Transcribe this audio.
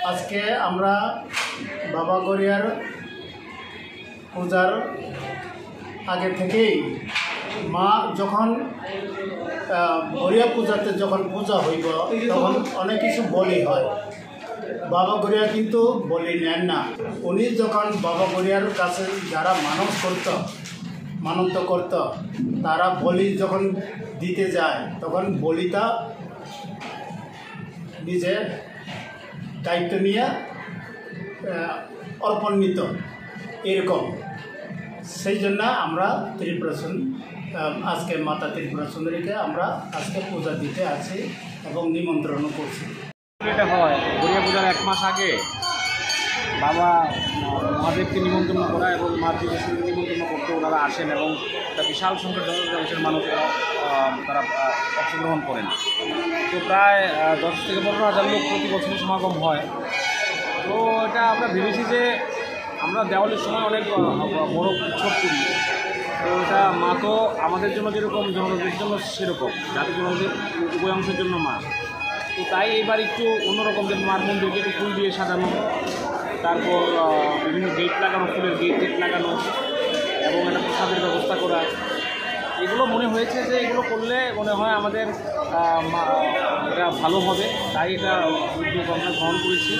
আজকে আমরা বাবা গড়িয়ার পূজার আগে থেকেই মা যখন গড়িয়া পূজাতে যখন পূজা হইব তখন অনেক কিছু বলি হয়। বাবা গড়িয়া কিন্তু বলি নেন না। উনি যখন বাবা গড়িয়ার কাছে যারা মানত করত তারা বলি যখন দিতে যায় তখন বলিটা নিজে দায়িত্ব নিয়ে অর্পণ নিত এরকম। সেই জন্য আমরা আজকে মাতা ত্রিপুরা সুন্দরীকে আমরা আজকে পূজা দিতে আছি এবং নিমন্ত্রণও করছি। এটা হয় গড়িয়া পূজার 1 মাস আগে বাবা মহাদেবকে নিমন্ত্রণ করা এবং মাতৃকে নিমন্ত্রণ করতে ওনারা আসেন এবং একটা বিশাল সংখ্যক দেশের মানুষেরা তারা অংশগ্রহণ করেন। তো প্রায় 10 থেকে 15 হাজার লোক প্রতি বছর সমাগম হয়। তো এটা আমরা ভেবেছি যে আমরা দেওয়ালির সময় অনেক বড় উৎসব করি। তো এটা মা তো আমাদের জন্য যেরকম জনগণের জন্য সেরকম, জাতি জনগণের উভয়াংশের জন্য মা। তো তাই এবার একটু অন্যরকম যে মার মন্দিরকে একটু ফুল দিয়ে সাজানো, তারপর বিভিন্ন গেট লাগানো, ফুলের গেট লাগানো এবং একটা প্রসাদের ব্যবস্থা করা, এগুলো মনে হয়েছে যে এগুলো করলে মনে হয় আমাদের এটা ভালো হবে। তাই এটা উদ্যোগ আমরা গ্রহণ করেছি।